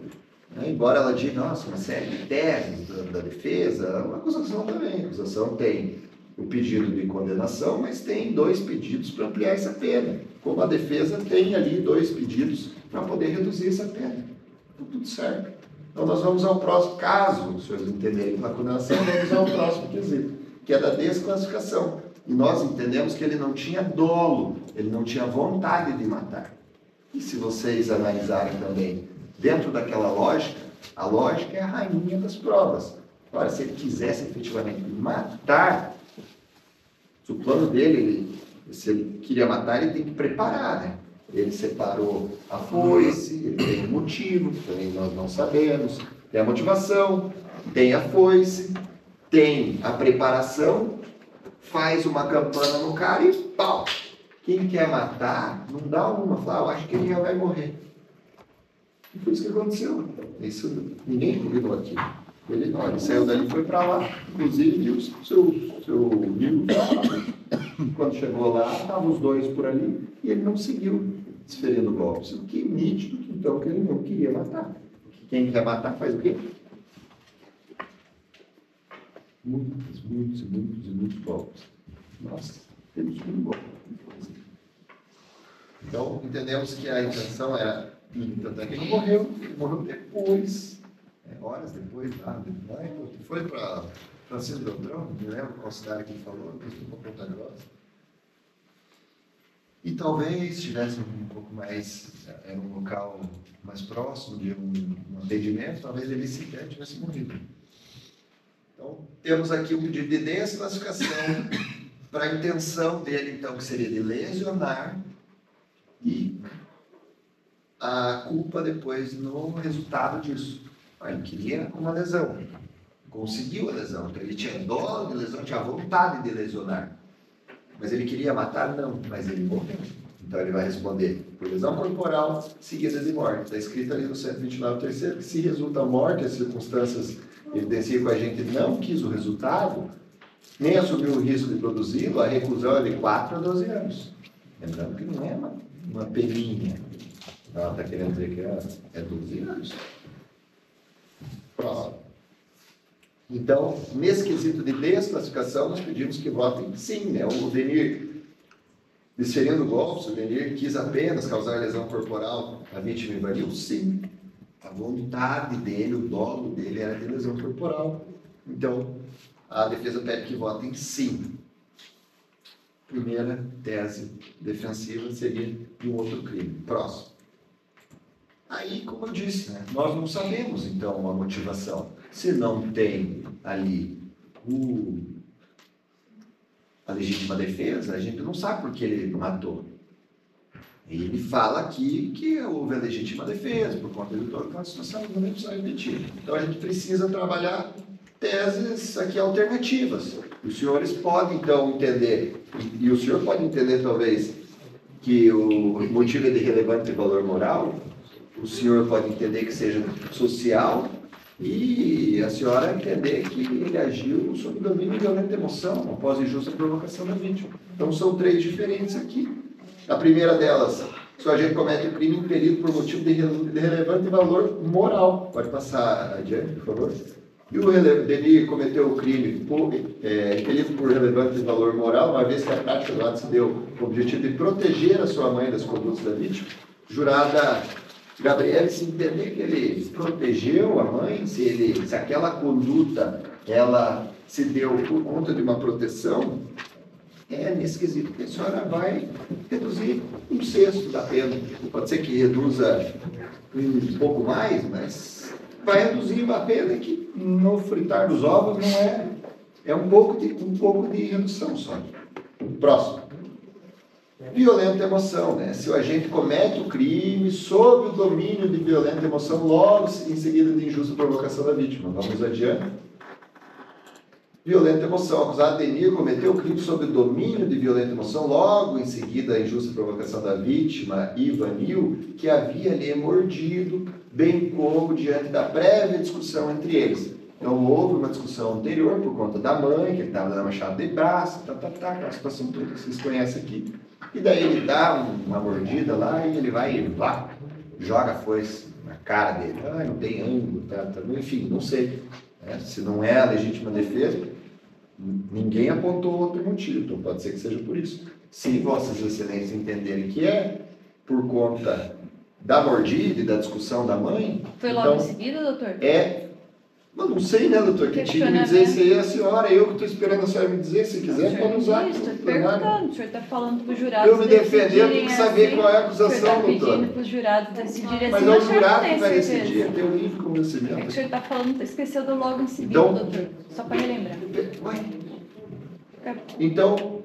né, embora ela diga, nossa, uma série de teses da defesa, uma acusação também. A acusação tem o pedido de condenação, mas tem 2 pedidos para ampliar essa pena. Como a defesa tem ali 2 pedidos para poder reduzir essa pena. Então, tudo certo. Então, nós vamos ao próximo caso, os senhores entenderem na condenação, vamos ao próximo quesito, que é da desclassificação. E nós entendemos que ele não tinha dolo, ele não tinha vontade de matar. E se vocês analisarem também, dentro daquela lógica, a lógica é a rainha das provas. Agora, se ele quisesse efetivamente matar, se o plano dele, se ele queria matar, ele tem que preparar, né? Ele separou a foice, ele tem um motivo, também nós não sabemos, tem a motivação, tem a foice, tem a preparação, faz uma campana no cara e pau! Quem quer matar, não dá uma, fala, eu acho que ele já vai morrer. E foi isso que aconteceu. Isso, ninguém combinou aqui. Ele saiu dali e foi para lá. Inclusive, o seu Nilson, quando chegou lá, estavam os 2 por ali e ele não seguiu desferindo golpes. O que é nítido, então, que ele não queria matar. Quem quer matar faz o quê? Muitos golpes. Nossa, temos um golpe. Então, entendemos que a intenção era, tanto é que ele morreu depois, horas depois, foi para Francisco Beltrão, não me lembro qual cidade que ele falou, depois foi para Ponta Grossa. E talvez tivesse um pouco mais, era um local mais próximo de um atendimento, talvez ele sequer tivesse morrido. Então, temos aqui um pedido de desclassificação para a intenção dele, então, que seria de lesionar e a culpa depois no resultado disso. Ele queria uma lesão, conseguiu a lesão, então ele tinha dó de lesão, tinha vontade de lesionar. Mas ele queria matar? Não, mas ele morreu. Então ele vai responder por lesão corporal seguida de morte. Está escrito ali no 129º, que se resulta a morte, as circunstâncias evidenciam que a gente não quis o resultado, nem assumiu o risco de produzi-lo, a reclusão é de 4 a 12 anos. Lembrando que não é uma peninha. Ela está querendo dizer que é 12 anos. Próximo. Então, nesse quesito de desclassificação, nós pedimos que votem sim, né? O Denir, desferindo golpes, o Denir quis apenas causar lesão corporal à vítima invalil? Sim. A vontade dele, o dolo dele era de lesão corporal. Então, a defesa pede que votem sim. Primeira tese defensiva seria de um outro crime. Próximo. Aí, como eu disse, né, nós não sabemos, então, a motivação. Se não tem ali a legítima defesa, a gente não sabe por que ele matou. Ele fala aqui que houve a legítima defesa, por conta do todo, mas nós não precisamos admitir. Então, a gente precisa trabalhar teses aqui alternativas. Os senhores podem, então, entender, e o senhor pode entender, talvez, que o motivo é de relevante valor moral, o senhor pode entender que seja social, e a senhora entender que ele agiu sob domínio de violenta emoção, após injusta provocação da vítima. Então, são três diferentes aqui. A primeira delas, se o agente comete o crime impelido por motivo de relevante valor moral. Pode passar adiante, por favor. E o Denis cometeu o crime impelido por relevante valor moral, uma vez que a prática do ato se deu com o objetivo de proteger a sua mãe das condutas da vítima. Jurada Gabriele, se entender que ele protegeu a mãe, se aquela conduta ela se deu por conta de uma proteção, nesse quesito que a senhora vai reduzir 1/6 da pena. Pode ser que reduza um pouco mais, mas vai reduzir a pena que no fritar dos ovos não é um pouco de redução só. Próximo. Violenta emoção, né? Se o agente comete o crime sob o domínio de violenta emoção, logo em seguida de injusta provocação da vítima. Vamos adiante. Violenta emoção. Acusado Denis cometeu o crime sob o domínio de violenta emoção, logo em seguida a injusta provocação da vítima, Ivanil, que havia lhe mordido, bem como diante da prévia discussão entre eles. Então, houve uma discussão anterior por conta da mãe, que ele estava dando uma chave de braço, aquela situação toda que vocês conhecem aqui. E daí ele dá uma mordida lá e ele vai e joga a foice na cara dele. Não tem ângulo, enfim, não sei. Se não é a legítima defesa, ninguém apontou outro motivo, então pode ser que seja por isso. Se vossas excelências entenderem que é por conta da mordida e da discussão da mãe... Foi logo em seguida, doutor? Mas não sei, né, doutor? Que tinha que me dizer isso aí é a senhora, eu que estou esperando a senhora me dizer, se quiser, pode usar. Estou perguntando, o senhor está falando para os jurados. Eu me defender, eu tenho que saber qual é a acusação, doutor. O senhor está pedindo para os jurados decidirem assim, mas é o jurado que vai decidir, tem o livre conhecimento. É que o senhor está falando, esqueceu do logo em seguida, então, doutor. Só para relembrar. Então,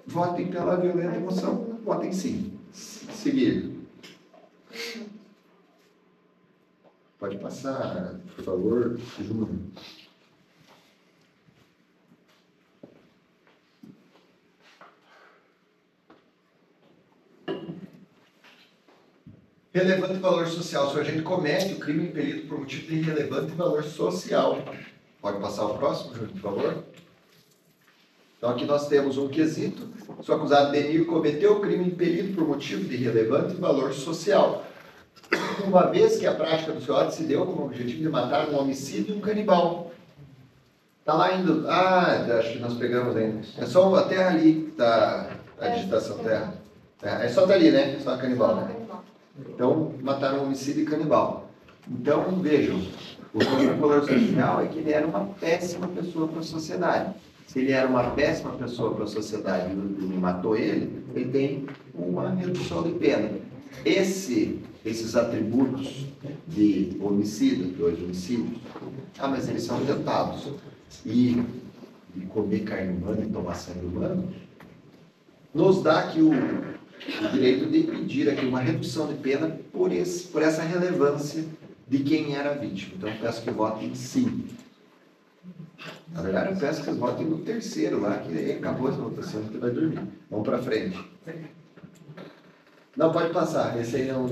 votem pela violenta emoção. Votem sim. Seguir. Pode passar, por favor, Júnior. Relevante valor social. Se a gente comete o crime impelido por motivo de relevante valor social. Pode passar o próximo, Júnior, por favor. Então, aqui nós temos um quesito. Se o acusado Denis cometeu o crime impelido por motivo de relevante valor social. Uma vez que a prática do seu ato se deu como objetivo de matar um homicídio e um canibal. Está lá indo... acho que nós pegamos ainda. É só a terra ali que está a digitação terra. É só dali, né? Só canibal, né? Então, mataram um homicídio e canibal. Então, vejam, o valor social é que ele era uma péssima pessoa para a sociedade. Se ele era uma péssima pessoa para a sociedade e matou ele tem uma redução de pena. Esses atributos de homicídio, 2 homicídios, mas eles são tentados. E comer carne humana e tomar sangue humano, nos dá aqui o direito de pedir aqui uma redução de pena por essa relevância de quem era a vítima. Então, eu peço que votem sim. Na verdade, eu peço que vocês votem no terceiro lá, que acabou essa votação, que vai dormir. Vamos para frente. Não, pode passar. Esse aí é o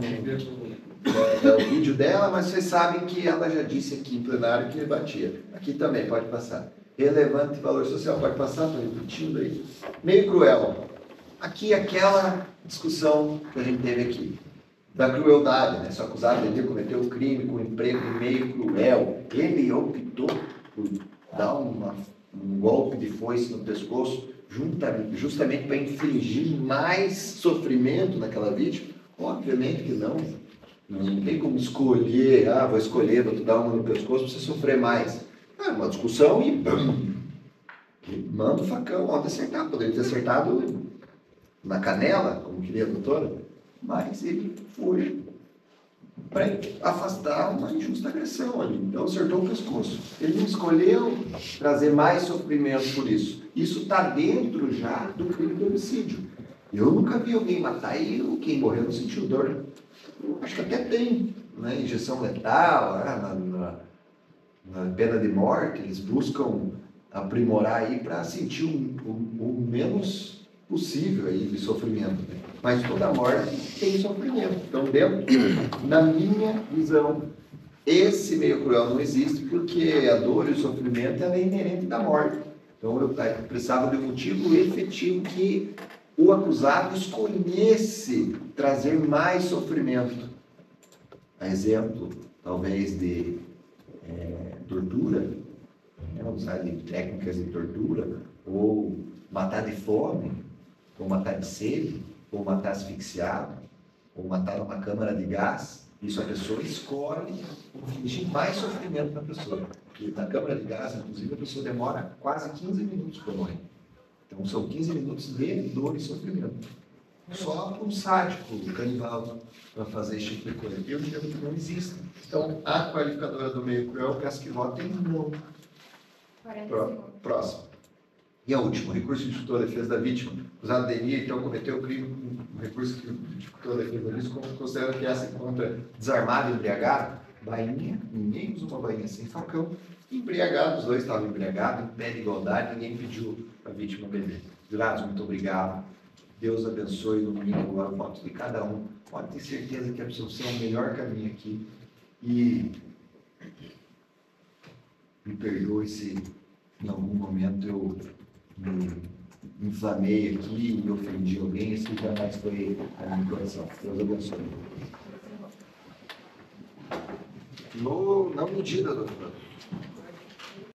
vídeo dela, mas vocês sabem que ela já disse aqui em plenário que batia. Aqui também, pode passar. Relevante valor social. Pode passar, estou repetindo aí. Meio cruel. Aqui, aquela discussão que a gente teve aqui. Da crueldade, né? Se o acusado de cometeu um crime com emprego meio cruel, ele optou por dar um golpe de foice no pescoço, justamente para infligir mais sofrimento naquela vítima? Obviamente que não. Não tem como escolher, vou escolher, vou te dar uma no pescoço para você sofrer mais. É uma discussão e bum! Manda o facão, pode acertar. Poderia ter acertado na canela, como queria a doutora, mas ele foi para afastar uma injusta agressão ali. Então acertou o pescoço. Ele não escolheu trazer mais sofrimento por isso. Isso está dentro já do crime de homicídio. Eu nunca vi alguém matar e quem morreu não sentiu dor. Acho que até tem, né? Injeção letal, na pena de morte, eles buscam aprimorar aí para sentir o menos possível aí de sofrimento. Né? Mas toda morte tem sofrimento. Então, na minha visão, esse meio cruel não existe porque a dor e o sofrimento é inerente da morte. Então, eu precisava de um motivo efetivo que o acusado escolhesse trazer mais sofrimento. A exemplo, talvez, de tortura, usar de técnicas de tortura, ou matar de fome, ou matar de sede, ou matar asfixiado, ou matar numa câmara de gás. Isso a pessoa escolhe infligir mais sofrimento na pessoa. Porque na câmara de gás, inclusive, a pessoa demora quase 15 minutos para morrer. Então, são 15 minutos de dor e sofrimento. Só para um sádico, um canibal, para fazer esse tipo de coisa. Eu entendo que não existe. Então, a qualificadora do meio cruel, peço que votem não. Próximo. E a última, recurso de dificultou a defesa da vítima. Acusado Denir, então, cometeu o crime com recurso que dificultou a defesa da vítima, considerando que essa encontra desarmado e embriagado. Bainha, ninguém usa uma bainha sem facão. Embriagado, os dois estavam embriagados, em pé de igualdade, ninguém pediu a vítima beber. Jurados, muito obrigado. Deus abençoe no domingo agora o voto de cada um. Pode ter certeza que a absolução é o melhor caminho aqui. E me perdoe se em algum momento eu me inflamei aqui e ofendi alguém. Isso jamais foi a minha intenção. Deus abençoe. Na medida, doutor.